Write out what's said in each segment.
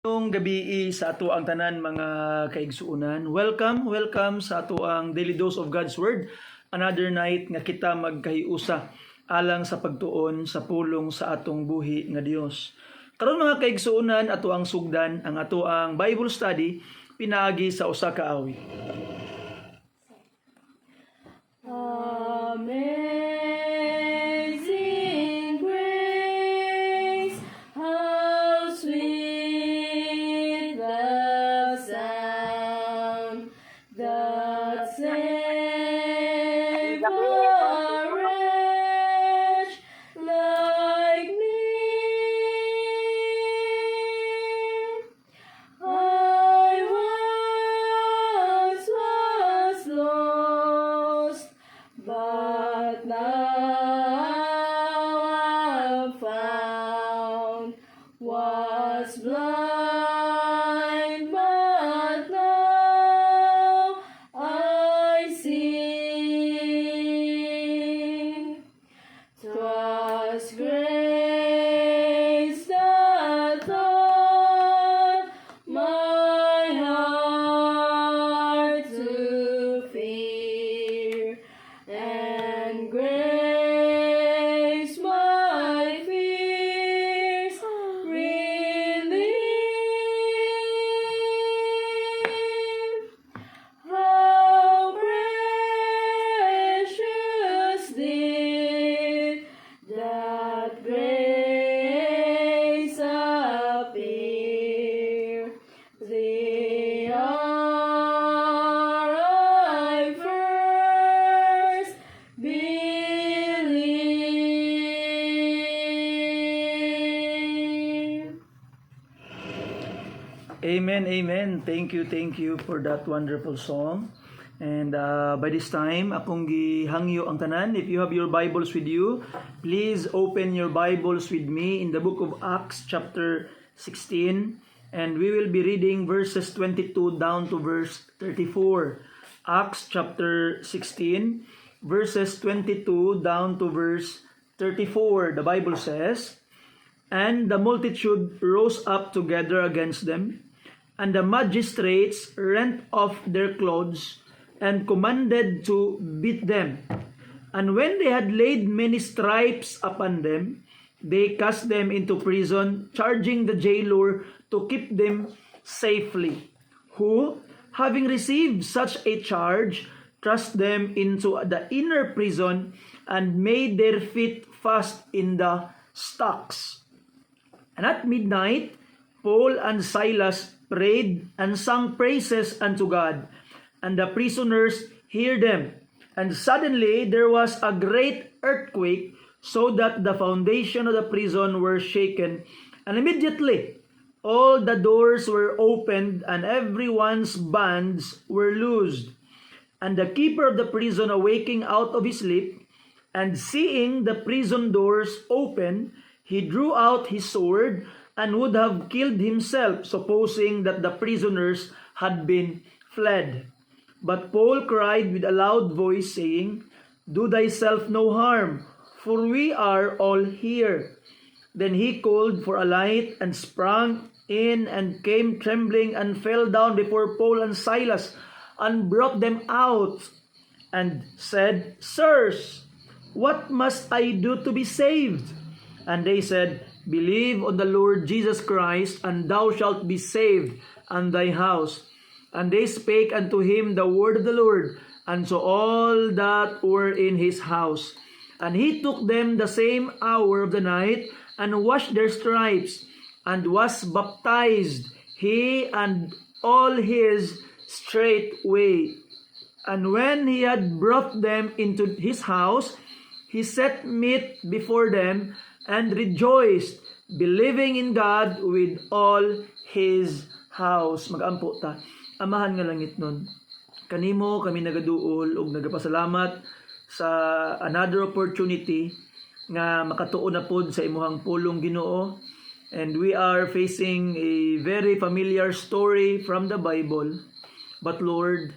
Yung gabi sa ato ang tanan mga kaigsuunan. Welcome sa ato ang Daily Dose of God's Word. Another night nga kita magkahiusa alang sa pagtuon sa pulong sa atong buhi nga Dios. Karon mga kaigsuunan, ato ang sugdan ang ato ang Bible study pinaagi sa usa ka awit. Amazing grace, how sweet the sound that saved a wretch like me. I once was lost, but now I'm found. Was blind, but now I see. 'Twas grace that taught my heart to fear, and grace my fears relieved. How precious did that grace appear the hour I first believed. Amen. Thank you for that wonderful song. And by this time, akong gihangyo ang tanan. If you have your Bibles with you, please open your Bibles with me in the book of Acts chapter 16. And we will be reading verses 22 down to verse 34. Acts chapter 16, verses 22 down to verse 34. The Bible says, "And the multitude rose up together against them, and the magistrates rent off their clothes, and commanded to beat them. And when they had laid many stripes upon them, they cast them into prison, charging the jailer to keep them safely, who, having received such a charge, thrust them into the inner prison, and made their feet fast in the stocks. And at midnight, Paul and Silas prayed and sang praises unto God, and the prisoners heard them. And suddenly there was a great earthquake, so that the foundation of the prison were shaken. And immediately all the doors were opened, and everyone's bands were loosed. And the keeper of the prison, awaking out of his sleep, and seeing the prison doors open, he drew out his sword, and would have killed himself, supposing that the prisoners had been fled. But Paul cried with a loud voice, saying, Do thyself no harm, for we are all here. Then he called for a light, and sprang in, and came trembling, and fell down before Paul and Silas, and brought them out, and said, Sirs, what must I do to be saved? And they said, Believe on the Lord Jesus Christ, and thou shalt be saved, and thy house. And they spake unto him the word of the Lord, and so all that were in his house. And he took them the same hour of the night, and washed their stripes, and was baptized, he and all his straightway. And when he had brought them into his house, he set meat before them, and rejoiced, believing in God with all his house. Mag-ampo ta. Amahan nga langit nun. Kanimo kami nagaduol ug nagapasalamat sa another opportunity nga makatuon na pod sa imuhang pulong Ginoo. And we are facing a very familiar story from the Bible. But Lord,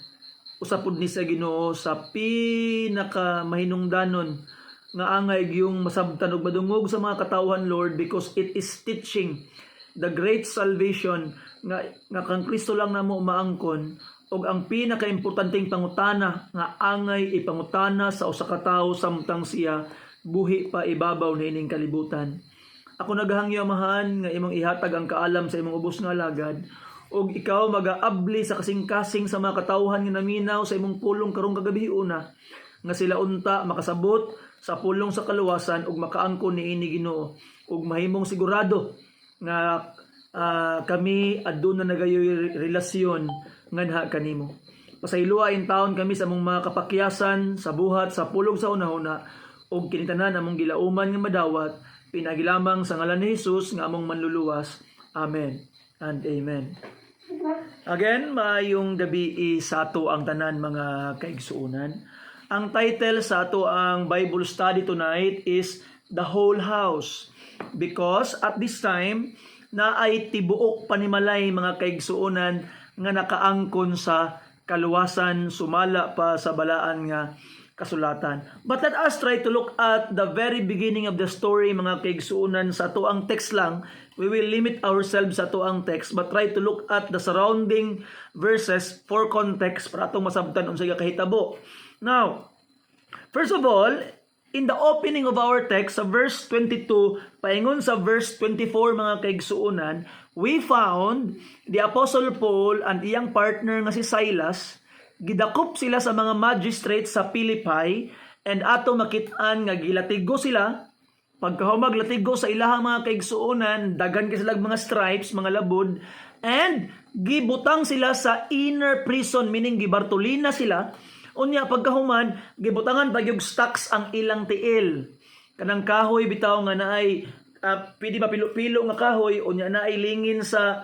usapod ni sa Ginoo sa pinaka mahinungdanon nga angay yung masabtan og madungog sa mga katawhan, Lord, because it is teaching the great salvation nga kang Kristo lang namo maangkon, og ang pinakaimportanteng pangutana nga angay ipangutana sa usa ka tawo samtang siya buhi pa ibabaw na ining kalibutan. Ako naghangyo amahan nga imong ihatag ang kaalam sa imong ubos nga alagad, ug ikaw magaabli sa kasing-kasing sa mga katawhan nga naminaw sa imong pulong karong kagabi una, nga sila unta makasabot sa pulong sa kaluwasan ug makaangkon niini Ginoo, ug mahimong sigurado nga kami aduna nagayoy relasyon nganha kanimo. Pasayloa in taon kami sa among mga kapakyasan sa buhat sa pulong sa unahuna, ug kinitanan among gilauman nga madawat, pinagilamang sa ngalan ni Jesus nga among manluluwas. Amen and amen. Again, maayong gabi sa ato ang tanan mga kaigsuonan. Ang title sa ato ang Bible study tonight is The Whole House, because at this time na ay tibuok panimalay mga kaigsuonan nga nakaangkon sa kaluwasan, sumala pa sa balaan nga kasulatan. But let us try to look at the very beginning of the story mga kaigsuonan sa ato ang text lang. We will limit ourselves sa ato ang text, but try to look at the surrounding verses for context para atong masabtan unsay kahitabo. Now, first of all, in the opening of our text sa verse 22 paingon sa verse 24 mga kaigsuonan, we found the Apostle Paul and iyang partner nga si Silas gidakop sila sa mga magistrates sa Philippi, and ato makit-an nga gilatigo sila. Pagkahumag latigo sa ilahang mga kaigsuonan, dagan kay sila mga stripes, mga labod, and gibutang sila sa inner prison, meaning gibartolina sila. Unya pagkahuman gibutangan pagyug stocks ang ilang tiil. Kanang kahoy bitaw nga naay pwede mapilo-pilo nga kahoy, unya naay lingin sa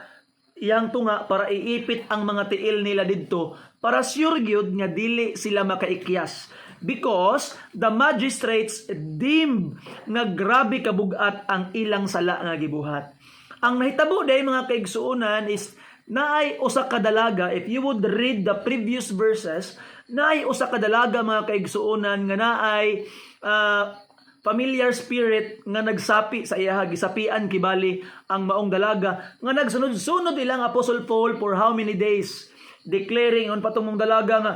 iyang tunga para iipit ang mga tiil nila didto para sure gyud nga dili sila makaikyas, because the magistrates deemed nga grabe kabugat ang ilang sala nga gibuhat. Ang nahitabo day mga kaigsuonan is naay usa ka dalaga. If you would read the previous verses, naay usa ka dalaga mga kaigsuonan nga naay familiar spirit nga nagsapi sa iya, gisapian kibali ang maong dalaga nga nagsunod-sunod ilang Apostle Paul for how many days, declaring on patong mong dalaga nga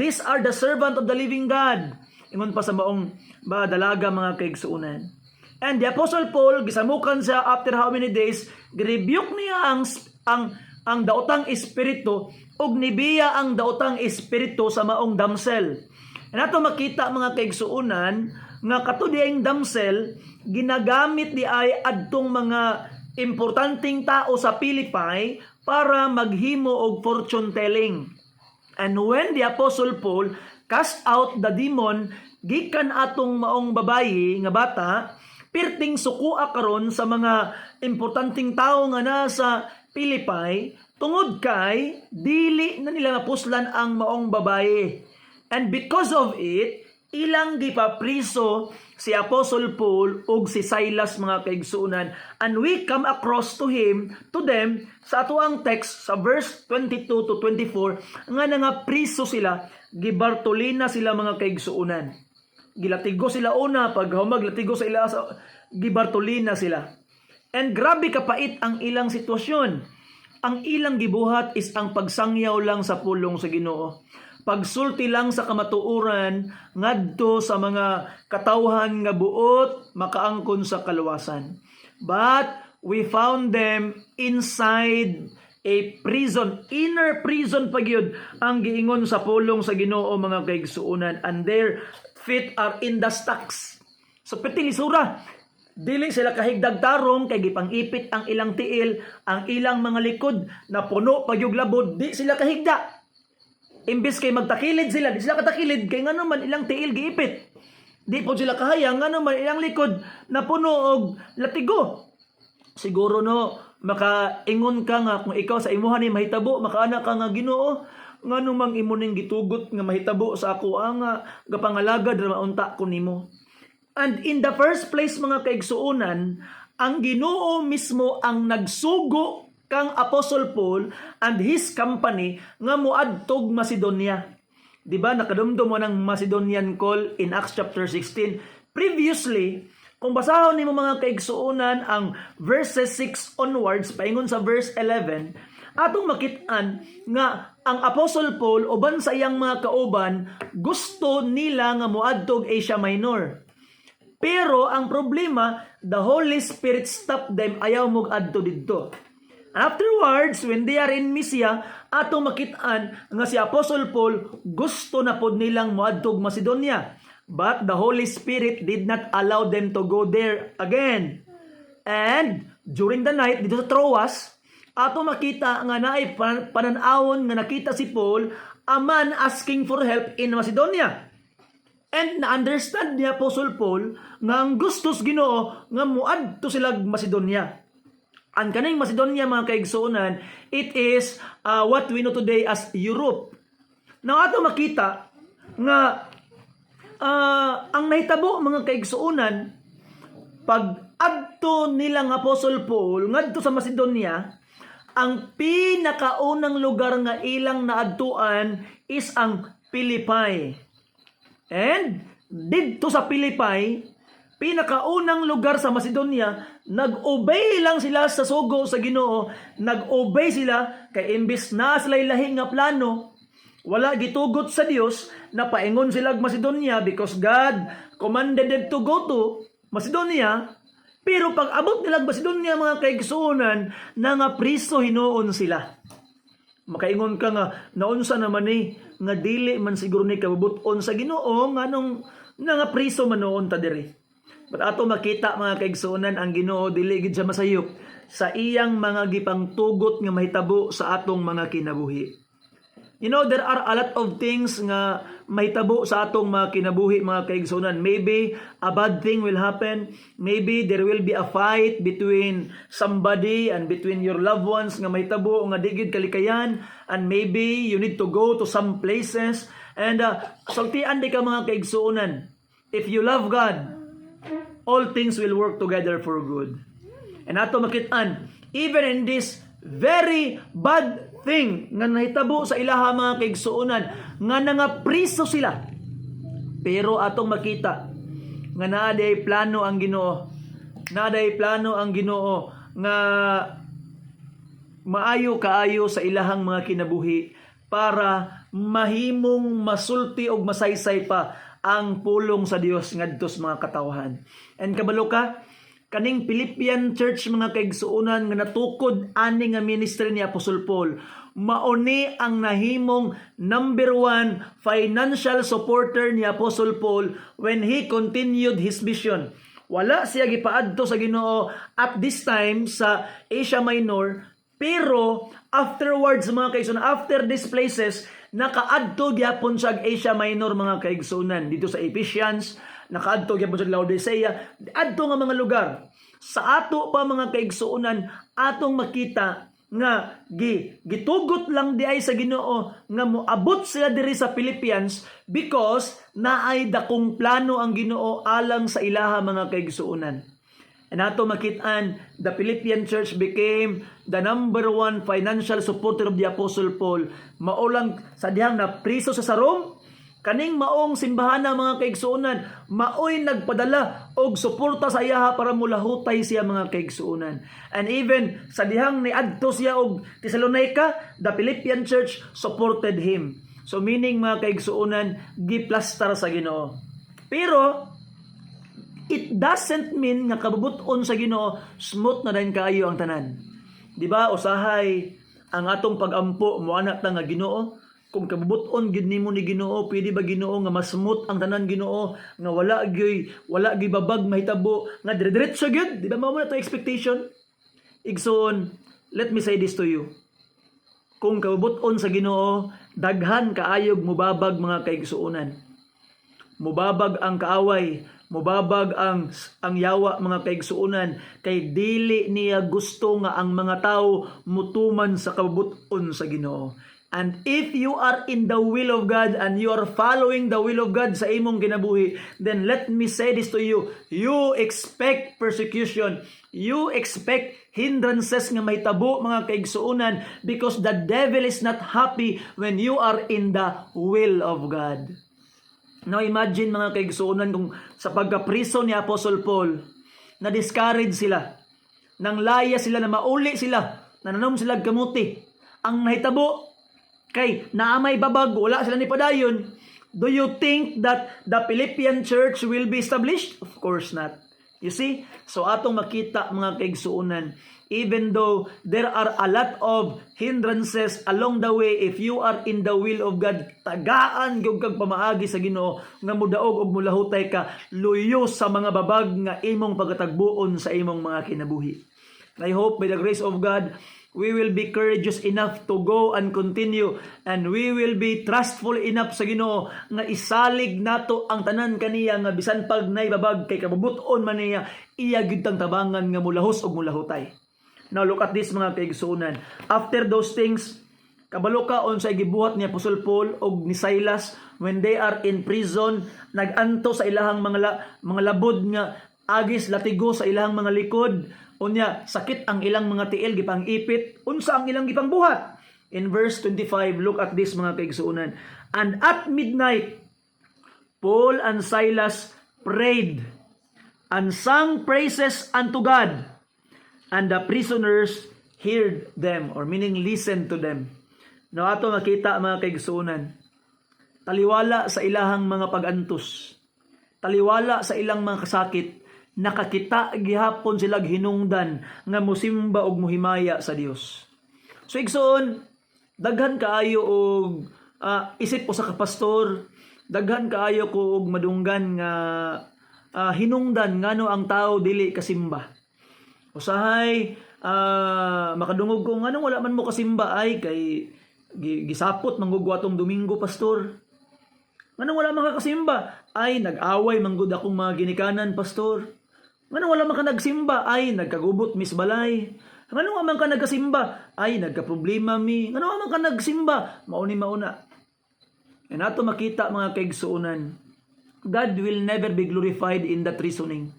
these are the servant of the living God. Ingon pa sa maong dalaga mga kaigsuonan. And the Apostle Paul gisamukan siya after how many days, girebuke niya ang daotang espiritu ug nibiya ang daotang espiritu sa maong damsel. And ato makita mga kaigsuonan nga katudiyang damsel ginagamit di ay adtong mga importanteng tao sa Philippi para maghimo og fortune telling. And when the Apostle Paul cast out the demon gikan atong maong babayi nga bata, pirting sukua karon sa mga importanteng tao nga nasa Philippi tungod kay dili na nila napuslan ang maong babayi. And because of it, ilang gipapriso si Apostle Paul ug si Silas mga kaigsuonan, and we come across to them sa ato ang text sa verse 22 to 24 nga priso sila, gibartolina sila mga kaigsuonan. Gilatigo sila una, paghumag latigo sa ila gibartolina sila. And grabe kapait ang ilang sitwasyon. Ang ilang gibuhat is ang pagsangyaw lang sa pulong sa Ginoo. Pagsulti lang sa kamatuoran ngadto sa mga katawhan nga buot makaangkon sa kaluwasan. But we found them inside a prison, inner prison pagyud ang giingon sa pulong sa Ginoo mga kaigsuonan, and their feet are in the stocks. So petilisura, dili sila kahigdag tarong kay gipangipit ang ilang tiil, ang ilang mga likod na puno pagyug labod, di sila kahigda. Imbis kay magtakilid sila, di sila katakilid kay ngano man ilang tiil giipit. Di po sila kahayang ngano man ilang likod na puno og latigo. Siguro no makaingon ka nga kung ikaw sa imuhan ni mahitabo, makaana ka nga Ginoo, ngano mang imo ning gitugot nga mahitabo sa ako ang gapangalagad ra maunta ko nimo. And in the first place mga kaigsuonan, ang Ginoo mismo ang nagsugo kang Apostle Paul and his company nga moadtog Macedonia. Diba nakadumdum mo ng Macedonian call in Acts chapter 16. Previously, Kung basahon nimo mga kaigsuonan ang verses 6 onwards paingon sa verse 11, atong makit-an nga ang Apostle Paul uban sa iyang mga kauban gusto nila nga moadtog Asia Minor. Pero ang problema, the Holy Spirit stopped them, ayaw mog adto didto. Afterwards, when they are in Mysia, atong makit-an nga si Apostle Paul gusto na pod nilang moadtog Macedonia. But the Holy Spirit did not allow them to go there again. And during the night dito sa Troas, ato makita nga naay pananawon nga nakita si Paul, a man asking for help in Macedonia. And na-understand ni Apostle Paul nga ang gustos Ginoo nga muadto sila Macedonia. Ang kaning Macedonia mga kaigsuonan, it is what we know today as Europe. Now ato makita nga ang nahitabo mga kaigsuonan pag adto nilang Apostle Paul ngadto sa Macedonia, ang pinakaunang lugar nga ilang naadtuan is ang Philippi. And didto sa Philippi, pinakaunang lugar sa Macedonia, nag-obey lang sila sa sugo sa Ginoo, nag-obey sila kay imbis na sila lahi nga plano, wala gitugot sa Dios na paingon sila Macedonia because God commanded them to go to Macedonia. Pero pag abot nilang Macedonia mga kaigsuonan, na nga priso hinuon sila. Makaingon ka nga, naunsa naman nga dili man siguro ni kabubuton sa Ginoo nga nga priso man noon ta diri. But ato makita mga kaigsuonan, ang Ginoo dili gid siya masayop sa iyang mga gipangtugot nga mahitabo sa atong mga kinabuhi. You know, there are a lot of things nga mahitabo sa atong mga kinabuhi mga kaigsuonan. Maybe a bad thing will happen. Maybe there will be a fight between somebody and between your loved ones nga mahitabo nga digid kalikayan, and maybe you need to go to some places. And saltian di ka mga kaigsuonan. If you love God, all things will work together for good. And ato makit-an, even in this very bad thing nga nahitabo sa ilaha mga kaigsuonan, nga nangapriso sila, pero atong makita nga naaday plano ang Ginoo, naaday plano ang Ginoo nga maayo kaayo sa ilahang mga kinabuhi para mahimong masulti og masaysay pa ang pulong sa Dios ngadto sa mga katawhan. And kabalo ka, kaning Philippian church mga kaigsuonan nga natukod ani nga ministry ni Apostle Paul, mauni ang nahimong number 1 financial supporter ni Apostle Paul when he continued his mission. Wala siya gipaadto sa Ginoo at this time sa Asia Minor, pero afterwards mga kaigsuonan, after these places, nakaadto gyapon sa Asia Minor mga kaigsuonan, dito sa Ephesians, nakaadto gyapon sa Laodicea, adto nga mga lugar. Sa ato pa mga kaigsuonan, atong makita nga gitugot lang di ay sa Ginoo nga moabot sila diri sa Philippians because naay dakong plano ang Ginoo alang sa ilaha mga kaigsuonan. And ato makit-an, the Philippian church became the number 1 financial supporter of the Apostle Paul. Maulang sa dihang na priso sa Rome, kaning maong simbahana mga kaigsuonan, maoy nagpadala og suporta sa iyaha para mulahutay siya mga kaigsuonan. And even sa dihang niadto siya og Thessalonica, the Philippian church supported him. So meaning mga kaigsuonan, giplastar sa Ginoo. Pero it doesn't mean nga kabubuton sa Ginoo smooth na din kaayo ang tanan. Di ba usahay ang atong pag-ampo moana ta nga Ginoo? Kung kabubuton gid nimo ni Ginoo, pwede ba Ginoo nga masmooth ang tanan Ginoo nga wala gyud babag mahitabo nga dire-diretso gyud? Di ba mao na to expectation? Igsoon, let me say this to you. Kung kabubuton sa Ginoo, daghan kaayog mubabag mga kaigsuonan. Mubabag ang kaaway, mubabag ang yawa mga kaigsuonan, kay dili niya gusto nga ang mga tao mutuman sa kabubuton sa Ginoo. And if you are in the will of God and you are following the will of God sa imong kinabuhi, then let me say this to you. You expect persecution. You expect hindrances nga mahitabo mga kaigsuonan because the devil is not happy when you are in the will of God. Now imagine mga kaigsuonan kung sa pagka-prison ni Apostle Paul, na-discourage sila, nang laya sila, na mauli sila, nananom sila kamuti. Ang nahitabo, kay naamay babag, wala sila ni padayon. Do you think that the Philippian church will be established? Of course not. You see? So atong makita mga kaigsuonan, even though there are a lot of hindrances along the way, if you are in the will of God, tagaan gyud kag pamaagi sa Ginoo nga mudaog og mulahutay ka luyo sa mga babag nga imong pagkatagbuon sa imong mga kinabuhi. I hope by the grace of God, we will be courageous enough to go and continue, and we will be trustful enough sa Ginoo nga isalig nato ang tanan kaniya nga bisan pag naibabag kay kabubuton man niya, iya gyud tang tabangan nga mulahos og mulahutay. Now look at this mga kaigsuonan. After those things, kabalo ka unsay gibuhat ni Apostle Paul og ni Silas when they are in prison, naganto sa ilahang mga labod nga agis latigo sa ilahang mga likod. Unya, sakit ang ilang mga tiil, gipang ipit. Unsa ang ilang gipang buhat? In verse 25, look at this mga kaigsuonan. And at midnight, Paul and Silas prayed and sang praises unto God. And the prisoners heard them, or meaning listened to them. Now ato makita mga kaigsuonan, taliwala sa ilahang mga pagantos, taliwala sa ilang mga kasakit, nakakita gihapon sila hinungdan nga musimba og muhimaya sa Dios. So igsoon, daghan kaayo og isip ko sa kapastor, daghan kaayo ko og madunggan nga hinungdan ngano ang tao dili kasimba. Usahay makadungog ko nganong wala man mo kasimba ay kay gisapot manggugwatong Domingo pastor. Nganong wala man ka kasimba ay nag-away manggud akong mga ginikanan pastor. Nganong wala man ka nagsimba ay nagkagubot mis balay. Nganong man ka nagkasimba ay nagkaproblema mi. Nganong man ka nagsimba mauna. And ato makita mga kaigsuonan, God will never be glorified in that reasoning.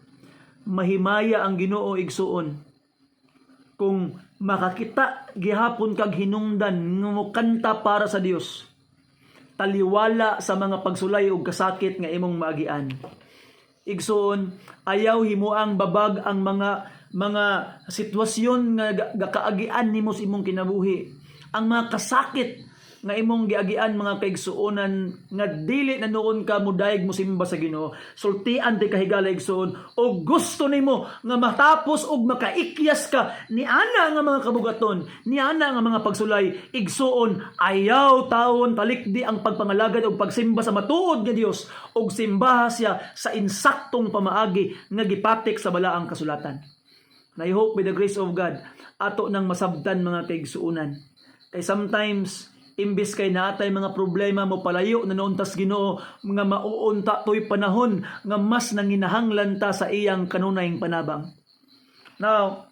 Mahimaya ang Ginoo igsuon kung makakita gihapon kag hinungdan nga mokanta para sa Dios, taliwala sa mga pagsulay ug kasakit nga imong maagian. Igsuon, ayaw himuang babag ang mga sitwasyon nga gakaagian nimo sa imong kinabuhi, ang mga kasakit nga imong giagian mga kaigsuonan nga dili na noon ka mudayeg mo simba sa Ginoo, sultian ti kahigala igsuon o gusto nimo nga matapos og makaikyas ka ni ana nga mga kabugaton, ni ana nga mga pagsulay, igsuon ayaw tawon talikdi ang pagpangalagad og pagsimba sa matuod nga Dios og simbaha siya sa insaktong pamaagi nga gipatik sa balaang kasulatan. And I hope by the grace of God ato nang masabtan mga kaigsuonan, kay sometimes imbis kay natay mga problema mo palayo na noontas Ginoo nga mauunta toy panahon nga mas nanginahanglan ta sa iyang kanunayng panabang. Now,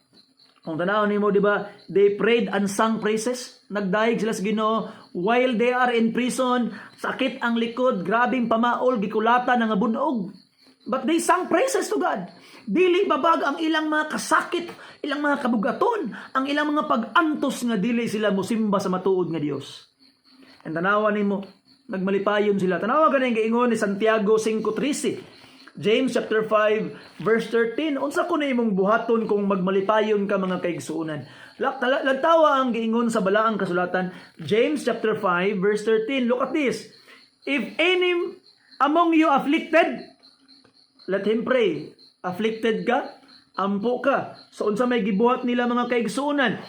kung tanaw nimo di ba, they prayed and sang praises. Nagdaig sila sa Ginoo while they are in prison. Sakit ang likod, grabing pamaol, gikulata nga bunog. But they sang praises to God. Dili babag ang ilang mga kasakit, ilang mga kabugaton, ang ilang mga pag-antos nga dili sila mosimba sa matuod nga Dios. And tanawa nimo, nagmalipayon sila. Tanawa ganing giingon ni Santiago 5:13. James chapter 5 verse 13. Unsa kuno imong buhaton kung magmalipayon ka mga kaigsuonan? Lantawa ang giingon sa balaang kasulatan, James chapter 5 verse 13. Look at this. If any among you afflicted, let him pray. Afflicted ka, ampo ka. So unsa may gibuhat nila mga kaigsuonan?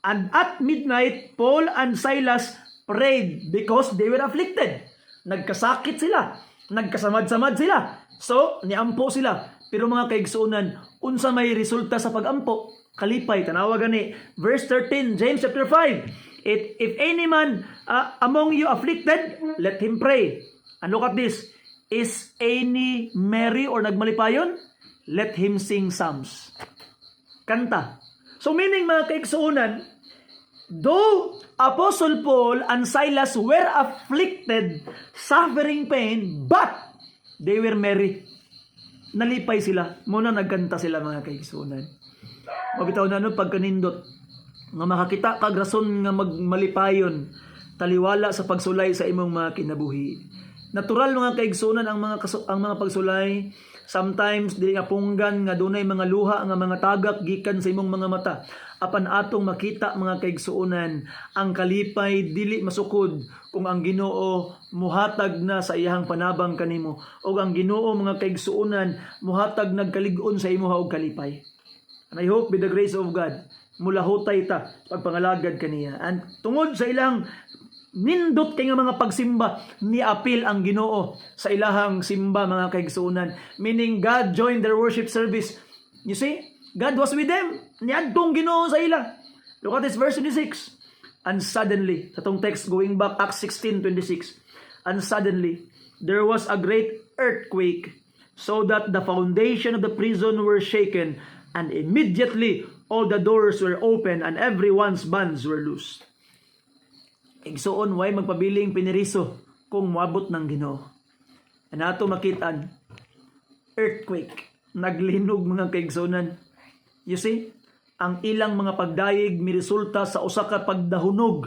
And at midnight, Paul and Silas prayed because they were afflicted. Nagkasakit sila. Nagkasamad-samad sila. So, niampo sila. Pero mga kaigsuonan, unsa may resulta sa pagampo? Kalipay, tanawa gani. Verse 13, James chapter 5. If any man among you afflicted, let him pray. And look at this. Is any merry or nagmalipayon? Let him sing psalms. Kanta. So meaning mga kaigsuonan, though Apostle Paul and Silas were afflicted, suffering pain, but they were merry. Nalipay sila. Muna nagkanta sila mga kaigsuonan. Mabitaw na pagkanindot nga makakita kag rason nga magmalipayon, taliwala sa pagsulay sa imong mga kinabuhi. Natural mga kaigsunan ang mga pagsulay. Sometimes dili nga punggan nga dunay mga luha nga mga tagak gikan sa imong mga mata. Apan atong makita mga kaigsuonan, ang kalipay dili masukod kung ang Ginoo muhatag na sa iyahang panabang kanimo, o ang Ginoo mga kaigsuonan muhatag nagkalig-on sa imo og kalipay. And I hope with the grace of God mulahutay ta pagpangalagad kaniya. And tungod sa ilang nindot kay nga mga pagsimba, ni apil ang Ginoo sa ilahang simba mga kaigsuonan. Meaning God joined their worship service. You see, God was with them. Niadtong Ginoo sa ila. Look at this verse 26. And suddenly, sa tong text going back Acts 16:26. And suddenly, there was a great earthquake, so that the foundation of the prison were shaken, and immediately all the doors were open and everyone's bands were loosed. Igsuon way magpabiling piniriso kung moabot ng Ginoo. Anato makitaan, earthquake, naglinog mga kaigsunan. You see, ang ilang mga pagdayeg miresulta sa usa ka pagdahunog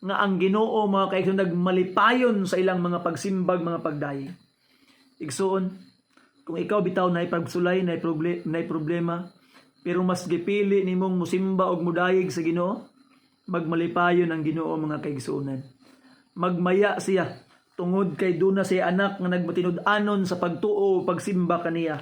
nga ang Ginoo mga kaigsunan nagmalipayon sa ilang mga pagsimbag, mga pagdayeg. Igsuon, kung ikaw bitaw na pagsulay na problema, pero mas gipili nimong musimba og mudayeg sa Ginoo, magmalipayon ang Ginoo mga kaigsuonan. Magmaya siya tungod kay duna siya anak nga nagmatinud-anon sa pagtuo o pagsimba kaniya.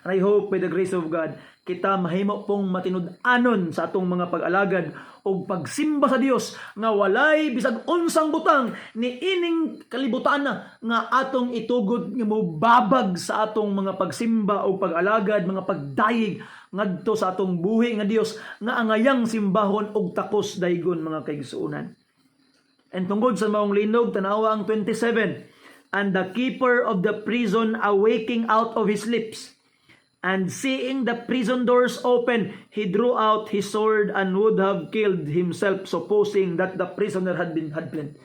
And I hope by the grace of God, kita mahimo pong matinud-anon sa atong mga pag-alagad o pagsimba sa Dios nga walay bisag unsang butang ni ining kalibutan nga atong itugod nga mobabag sa atong mga pagsimba o pag-alagad, mga pagdayeg ngadto sa atong buhi nga Dios nga angayang simbahon og takos daygon mga kaigsuonan. And tungkol sa maong linog, tanawa ang 27. And the keeper of the prison awaking out of his lips, and seeing the prison doors open, he drew out his sword and would have killed himself, supposing that the prisoner had fled.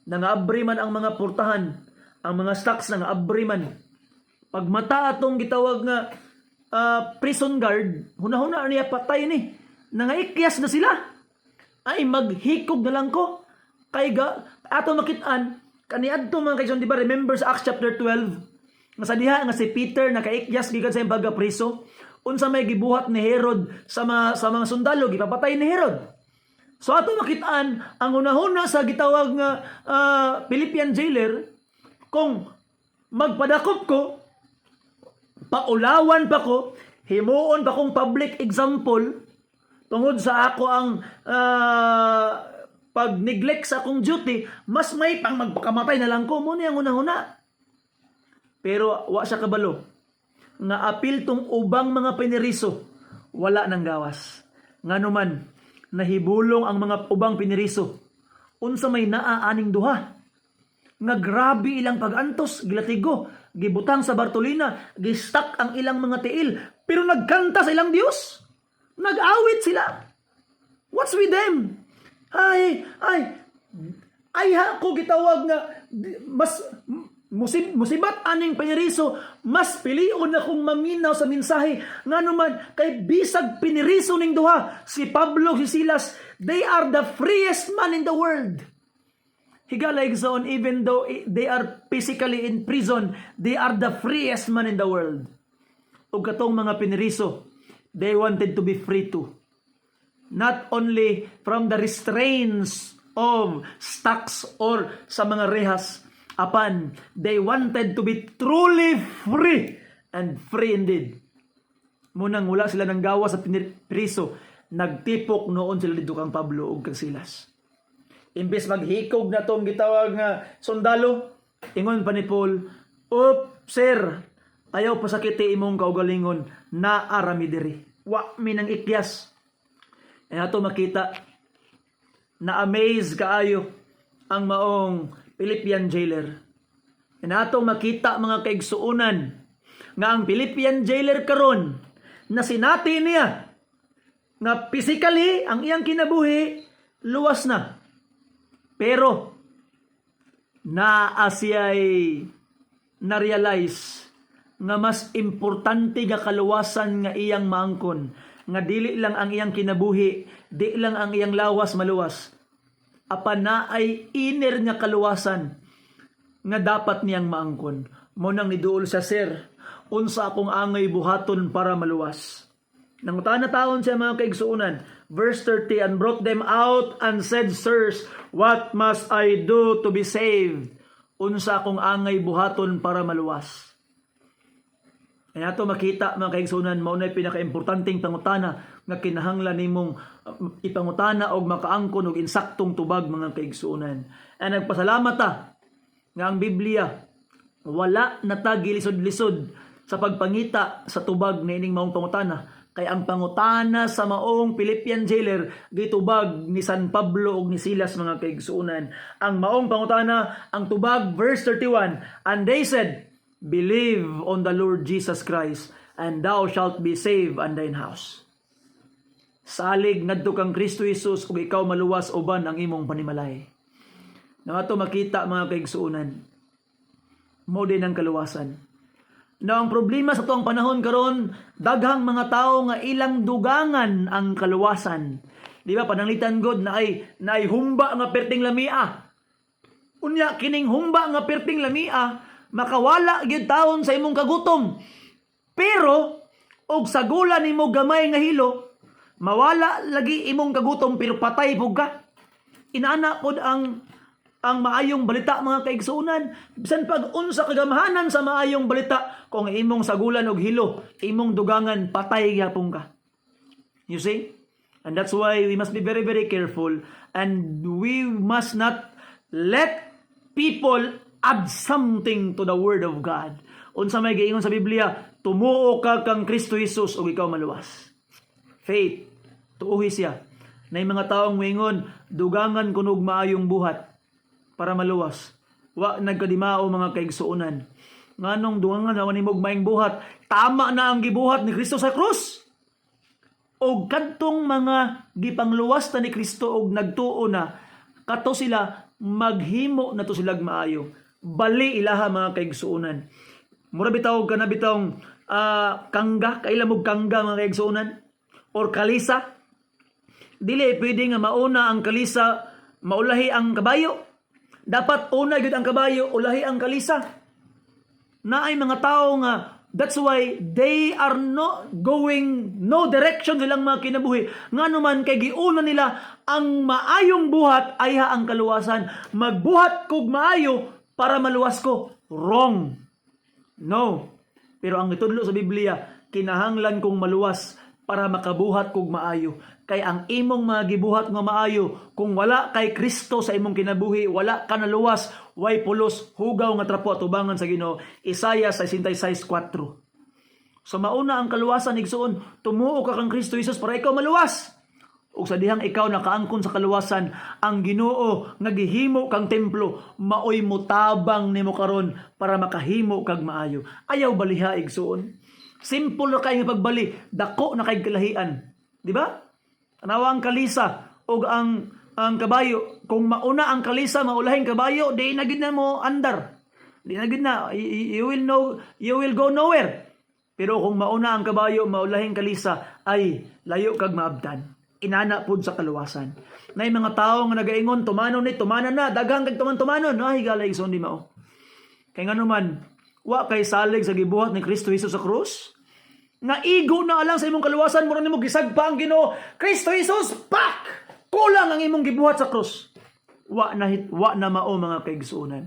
Nangaabri man ang mga portahan, ang mga stocks nangaabri man. Pagmata atong gitawag nga prison guard, hunahuna niya patay ni. Nangaikyas na sila. Ay maghikog na lang ko. Kay ato makitaan kaniadto mga kaigsuon, di ba, remember sa Acts chapter 12 nga sa diha nga si Peter nakaikyas gikan sa imbaga priso, unsa may gibuhat ni Herod sa mga sundalo, gipapatay ni Herod. So ato makitaan ang hunahuna sa gitawag nga Philippian jailer, kung magpadakop ko, paulawan pa ko, himuon pa kong public example tungod sa ako ang pag-neglect sa akong duty, mas may pang magpakamatay na lang ko. Muna yung una-una. Pero wa siya kabalo. Nga apil tong ubang mga piniriso, wala nang gawas. Nga naman, nahibulong ang mga ubang piniriso. Unsa may naaaning duha. Nga grabe ilang pag-antos, gilatigo, gibutang sa Bartolina, gistak ang ilang mga tiil, pero nagkanta sa ilang Dios. Nag-awit sila. What's with them? Ay, ako gitawag nga mas musibat aning piniriso, mas pilion na kong maminaw sa mensahe nga naman kay bisag piniriso ning duha, si Pablo, si Silas, they are the freest man in the world. Higala igsoon, even though they are physically in prison, they are the freest man in the world. Ug katong mga piniriso, they wanted to be free too. Not only from the restraints of stocks or sa mga rehas, apan they wanted to be truly free and free indeed. Munang wala sila ng gawa sa piniriso, nagtipok noon sila dito kang Pablo ug kang Silas. Imbes maghikog na tong gitawag nga sundalo, ingon pa ni Paul, sir, ayaw pasakiti imong kaugalingon na arami diri. Wa minang ikyas. E ato makita na amaze kaayo ang maong Philippian jailer. E ato makita mga kaigsuunan nga ang Philippian jailer karon na sinati niya nga physically ang iyang kinabuhi luwas na. Pero siya'y na-realize nga mas importante nga kaluwasan nga iyang maangkon, nga dili lang ang iyang kinabuhi, di lang ang iyang lawas maluwas, apan na ay inner nga kaluwasan nga dapat niyang maangkon. Mo nang niduol sa sir, unsa akong angay buhaton para maluwas. Nangutan na taon siya mga kaigsuunan. Verse 30, and brought them out and said, Sirs, what must I do to be saved? Unsa akong angay buhaton para maluwas. Ay nato makita mga kaigsuunan, mao na pinaka-importanting pangutana nga kinahanglan nimong ipangutana og makaangkon og insaktong tubag mga kaigsuunan. And nagpasalamat ta nga ang Biblia wala na ta gilisod-lisod sa pagpangita sa tubag na ining maong pangutana. Kay ang pangutana sa maong Philippian jailer gitubag ni San Pablo ug ni Silas mga kaigsuunan. Ang maong pangutana, ang tubag verse 31, and they said, Believe on the Lord Jesus Christ, and thou shalt be saved and thine house. Salig ngadto kang Kristo Jesus ug ikaw maluwas uban ang imong panimalay. Na ato makita mga kaigsuunan, mo din ang kaluwasan. Na ang problema sa tuang panahon karon, daghang mga tao nga ilang dugangan ang kaluwasan. Di ba pananglitan god na ay humba nga perting lamia. Unya kining humba nga perting lamia makawala gyud taon sa imong kagutom. Pero og sa gula nimo gamay nga hilo, mawala lagi imong kagutom pero patay pug ka. Inaana pod ang maayong balita mga kaigsuunan. Bisan pag unsa kagamahanan sa maayong balita, kung imong sagulan og hilo, imong dugangan patay gyapon ka. You see? And that's why we must be very very careful, and we must not let people add something to the word of God. Unsa may giingon sa Biblia, tumuo ka kang Kristo Jesus ug ikaw maluwas. Faith, tuuhi siya. Nay mga taong moingon, dugangan kunog maayong buhat para maluwas. Wa nagkadimao mga kaigsuunan. Nganong dugangan naman nimog maayong buhat, tama na ang gibuhat ni Kristo sa krus. Og kadtong mga gipangluwas ta ni Kristo og nagtuo na, kato sila maghimo na to silag maayo. Bali ilaha mga kaigsuunan. Mura bitaw ka na bitawng kangga, kailamog kangga mga kaigsuunan, or kalisa. Dili pwede nga mauna ang kalisa, maulahi ang kabayo. Dapat una gyud ang kabayo, ulahi ang kalisa. Na ay mga tao nga, that's why they are no direction silang mga kinabuhi. Nga naman kay giuna nila ang maayong buhat ayha ang kaluwasan. Magbuhat kog maayo para maluwas ko. Wrong. No. Pero ang itudlo sa Biblia, kinahanglan kong maluwas para makabuhat kog maayo. Kay ang imong mga gibuhat nga maayo, kung wala kay Kristo sa imong kinabuhi, wala ka naluwas, way pulos, hugaw nga trapo at ubangan sa Ginoo. Isaiah 66:4. So mauna ang kaluwasan igsuon, tumuo ka kang Kristo Jesus para ikaw maluwas. Ug sa dihang ikaw nakaangkon sa kaluwasan, ang Ginoo nga gihimo kang templo, maoy mutabang nimo karon para makahimo kag maayo. Ayaw baliha igsuon. Simple ra kay nga pagbali, dako na kay kalahian. Di ba? Tanawa ang kalisa ug ang kabayo, kung mauna ang kalisa maulahing kabayo, di na gid na mo andar. Di na gid na, you will go nowhere. Pero kung mauna ang kabayo maulahing kalisa, ay layo kag maabdan. Inana pud sa kaluwasan. Nay mga tawo nga nagaingon tumanon ni tumanan na, daghang kag tumanon, ay galay ison di mao. Kay ngano man, wa kay salig sa gibuhat ni Kristo Jesus sa krus. Naigo na alang sa imong kaluwasan, mura nimo gisagpa ang Ginoo. Kristo Jesus, pak! Kulang ang imong gibuhat sa krus. Wa na mao mga kaigsuonan.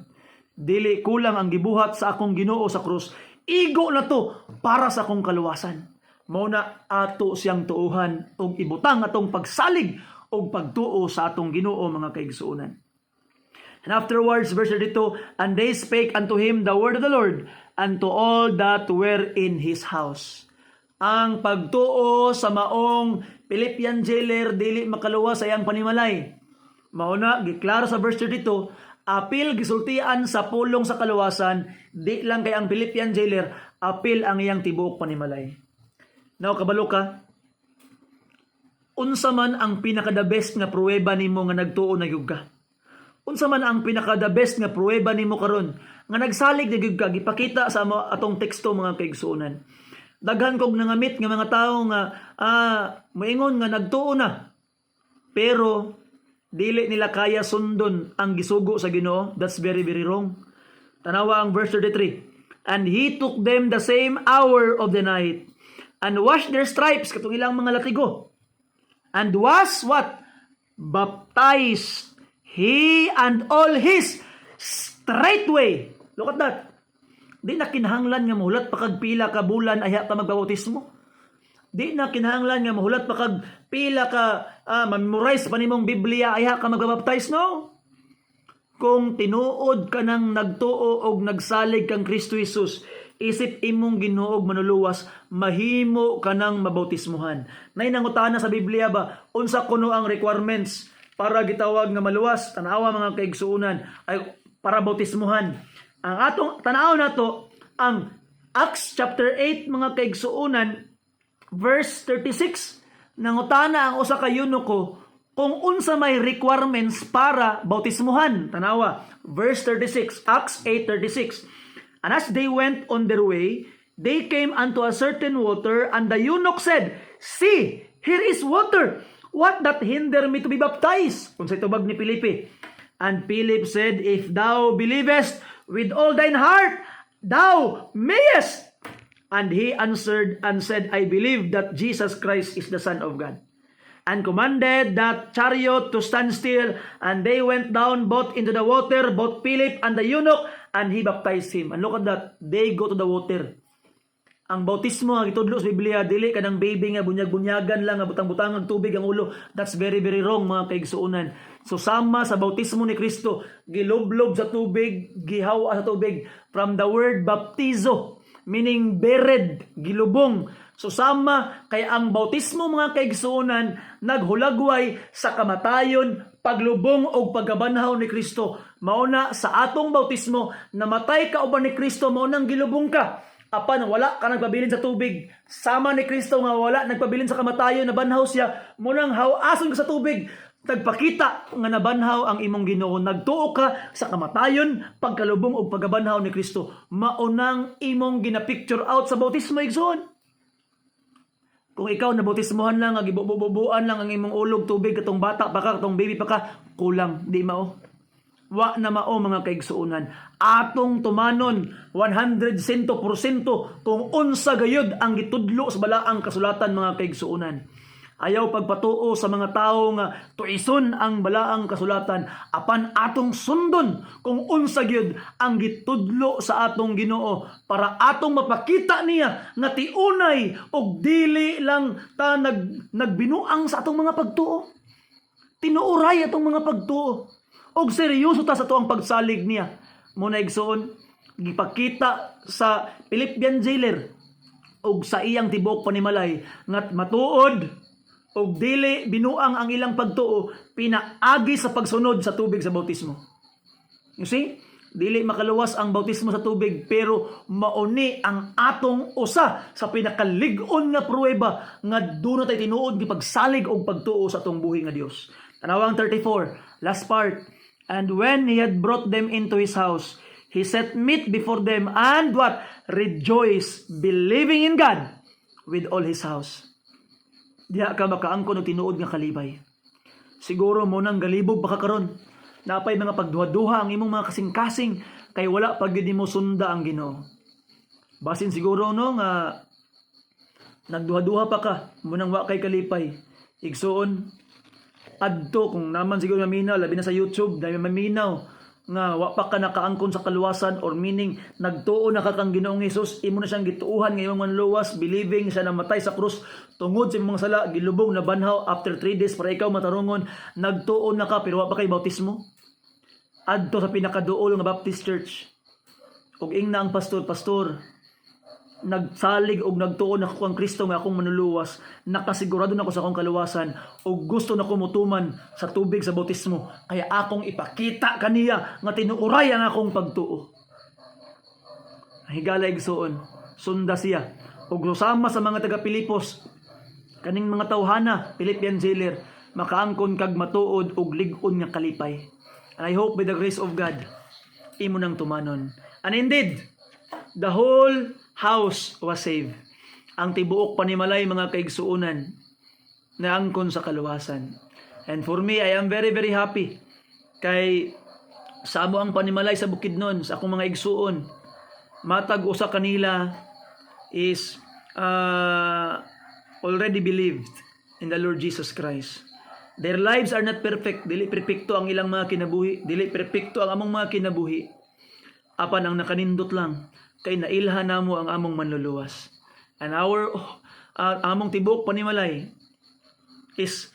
Dili kulang ang gibuhat sa akong Ginoo sa krus. Igo na to para sa akong kaluwasan. Mao na ato siyang tuuhan ug ibutang atong pagsalig ug pagtuo sa atong Ginoo mga kaigsuonan. And afterwards, verse 32, and they spake unto him the word of the Lord, and to all that were in his house. Ang pagtuo sa maong Philippian jailer, dili makaluwas sa iyang panimalay. Mauna, giklaro sa verse 32, apil gisultian sa pulong sa kaluwasan, di lang kay ang Philippian jailer, apil ang iyang tibuok panimalay. Now, kabalo ka, unsa man ang pinaka-the best nga pruweba nimo nga nagtuo na gyud ka? Unsa man ang pinaka-the best nga pruweba nimo karon nga nagsalig na gyud ka? Gipakita sa atong teksto mga kaigsuonan. Daghan kog nangamit nga mga tawo nga moingon nga nagtuo na, pero dili nila kaya sundon ang gisugo sa Ginoo. That's very very wrong. Tanawa ang verse 33. And he took them the same hour of the night and washed their stripes, katong ilang mga latigo. And was what? Baptized, he and all his, straightway. Look at that. Di na kinahanglan nga mahulat pakagpila ka bulan aya ka magbautismo. Di na kinahanglan nga mahulat pakagpila ka memorize pa nimong Biblia aya ka magbaptize, no? Kung tinuod ka nang nagtuo og nagsalig kang Kristo Jesus, isip imong Ginoo og manuluwas, mahimo ka nang mabautismuhan. Nay nangutana sa Biblia ba, unsa kuno ang requirements para gitawag nga maluwas? Tanawa mga kaigsuonan, ay para bautismuhan. Ang atong tanaw nato ang Acts chapter 8 mga kaigsuonan verse 36. Nangutana ang usa ka eunuko kung unsa may requirements para bautismuhan. Tanawa, verse 36, Acts 8:36. And as they went on their way, they came unto a certain water, and the eunuch said, See, here is water. What that hinder me to be baptized? Kung sa tubag ni Filipe. And Philip said, If thou believest with all thine heart, thou mayest. And he answered and said, I believe that Jesus Christ is the Son of God. And commanded that chariot to stand still, and they went down both into the water, both Philip and the eunuch, and he baptized him. And look at that, they go to the water. Ang bautismo nga gitudlo sa Biblia, dili ka ng baby nga bunyag-bunyagan lang, nga butang-butang ang tubig ang ulo. That's very, very wrong mga kaigsuonan. So sama sa bautismo ni Kristo, giloblob sa tubig, gihawa sa tubig, from the word baptizo, meaning buried, gilubong. So sama kay ang bautismo mga kaigsuonan naghulagway sa kamatayon, paglubong o pagkabanhaw ni Kristo. Mauna sa atong bautismo, namatay ka uban ni Kristo, maunang gilubong ka. Apan wala ka nagpabilin sa tubig, sama ni Kristo nga wala nagpabilin sa kamatayon, nabanhaw siya, munang hawason ka sa tubig. Nagpakita nga nabanhaw ang imong Ginoo, nagtuo ka sa kamatayon, pagkalubong o pagkabanhaw ni Kristo. Maunang imong gina-picture out sa bautismo igsoon. Kung ikaw nabautismuhan lang, gibububuan lang ang imong ulog tubig, katong bata pa ka, katong baby pa ka, kulang, di mao. Wa na mao mga kaigsuonan. Atong tumanon 100% kung unsa gayud ang gitudlo sa balaang kasulatan mga kaigsuonan. Ayaw pagpatuo sa mga tao nga tuison ang balaang kasulatan, apan atong sundon kung unsa gyud ang gitudlo sa atong Ginoo para atong mapakita niya nga tiunay og dili lang ta nagbinuang sa atong mga pagtuo. Tinuoray atong mga pagtuo og seryoso ta sa tuang pagsalig niya. Muna igsoon, gipakita sa Philippian jailer og sa iyang tibuok panimalay nga matuod og dili binuang ang ilang pagtuo, pinaagi sa pagsunod sa tubig sa bautismo. You see? Dili makaluwas ang bautismo sa tubig, pero mauni ang atong usa sa pinakalig-on nga pruweba nga doon tayo tinuod gipagsalig og pagtuo sa atong buhi nga Dios. Tanawang 34, last part. And when he had brought them into his house, he set meat before them and what? Rejoice, believing in God with all his house. Diha ka makaangkon o tinuod nga kalibay. Siguro mo nang galibog baka karon. Napay mga pagduha-duha ang imong mga kasing-kasing kay wala pag di mo sunda ang Ginoo. Basin siguro no nga nagduha-duha pa ka mo nang wa kay kalipay. Igsuon adto kung naman siguro maminaw labi na sa YouTube dahil maminaw nga wa pa ka nakaangkon sa kaluwasan, or meaning nagtuo na ka kang Ginoong Hesus, imo na siyang gituuhan nga imong manluwas, believing siya namatay sa krus tungod sa imong sala, gilubong na banhaw after 3 days para ikaw matarungon, nagtuo na ka pero wa pa kay bautismo. Adto sa pinakaduol nga Baptist Church, ug ingna ang pastor nagsalig og nagtuo na ko ang Kristo nga akong manuluwas, nakasigurado na ko sa akong kaluwasan ug gusto na ko mutuman sa tubig sa bautismo, kaya akong ipakita kaniya nga tinuoray ang akong pagtuo. Higala igsuon, sunda siya ug susama sa mga taga Pilipos, kaning mga tawhana, Philippian jailer, makaangkon kag matuod og lig-on nga kalipay. And I hope by the grace of God, imo nang tumanon. And indeed, the whole house was saved. Ang tibuok panimalay mga kaigsuonan na angkon sa kaluwasan. And for me, I am very, very happy. Kay sa amo ang panimalay sa Bukidnon, sa akong mga igsuon, matag usa kanila is already believed in the Lord Jesus Christ. Their lives are not perfect. Dili perpekto ang ilang mga kinabuhi. Dili perpekto ang among mga kinabuhi. Apan ang nakanindot lang, kay nailhan namo ang among manluluwas. And among tibok panimalay is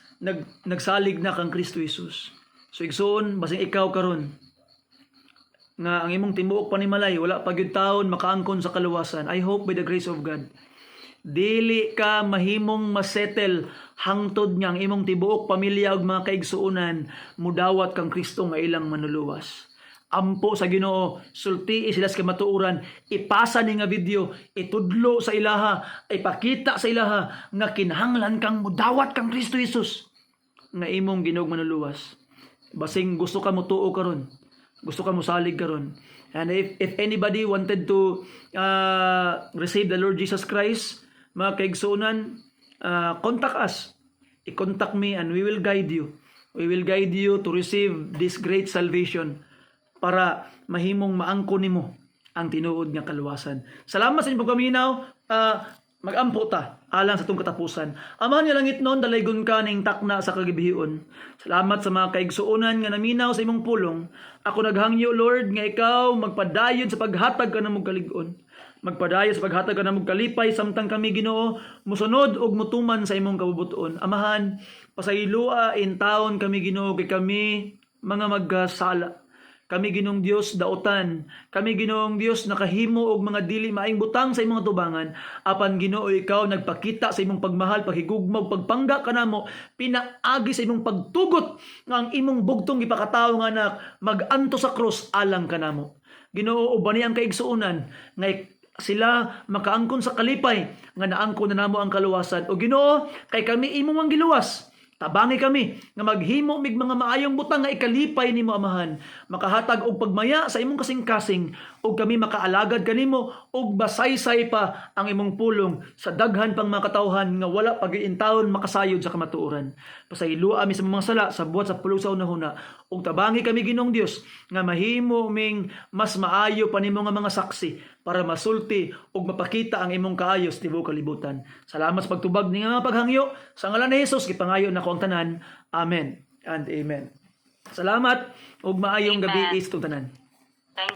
nagsalig na kang Kristo Jesus. So igsoon, basing ikaw karon nga ang imong tibuok panimalay wala pa gyud taon makaangkon sa kaluwasan. I hope by the grace of God, dili ka mahimong masettle hangtod nga ang imong tibuok pamilya ug mga kaigsuonan mudawat kang Kristo nga ilang manluluwas. Ampo sa Ginoo, sultii sila sa kamatuoran, ipasa ni nga video, itudlo sa ilaha, ipakita sa ilaha nga kinahanglan kang mudawat kang Kristo Jesus nga imong Ginoong manluluwas. Basing gusto ka mo tuo karon, gusto ka mo salig karon. And if anybody wanted to receive the Lord Jesus Christ, mga kaigsuonan, contact us. I-contact me and we will guide you. We will guide you to receive this great salvation para mahimong maangko nimo ang tinuod nga kaluwasan. Salamat sa inyong pagpaminaw. Mag-ampo ta alang sa itong katapusan. Amahan niya langit noon, dalaygon ka ning takna sa kagibihion. Salamat sa mga kaigsuonan nga naminaw sa imong pulong. Ako naghangyo, Lord, nga ikaw magpadayon sa paghatag ka na mong kaligon. Magpadayon sa paghatag ka na mong kalipay, samtang kami, Ginoo, musunod og mutuman sa imong kabubuton. Amahan, pasaylua in taon kami, Ginoo, kay kami mga magkasala. Kami Ginoong Dios dautan, kami Ginoong Dios nakahimo og mga dili maayong butang sa imong tubangan. Apan Ginoo, ikaw nagpakita sa imong pagmahal, paghigugmog, pagpangga kanamo, pinaagi sa imong pagtugot nga ang imong bugtong ipakatawo nga anak maganto sa cross alang kanamo. Ginoo, ubani ang kaigsuonan nga sila makaangkon sa kalipay nga naangkon na namo ang kaluwasan. O Ginoo, kay kami imong ang giluwas. Tabangi kami nga maghimo mig mga maayong butang nga ikalipay nimo, Amahan, makahatag og pagmaya sa imong kasing-kasing ug kami makaalagad kanimo ug basaysay pa ang imong pulong sa daghan pang mga katawhan nga wala pagiintawon makasayod sa kamatuoran. Pasayloa mi sa mga sala sa buhat sa pulusaw na huna ug tabangi kami Ginoong Dios nga mahimo ming mas maayo pa nimo nga mga saksi para masulti ug mapakita ang imong kaayos tibuok kalibutan. Salamat sa pagtubag ni nga mga paghangyo sa ngalan ni Hesus gipangayo nako ang tanan. Amen and amen. Salamat ug maayong gabi is tanan. Thank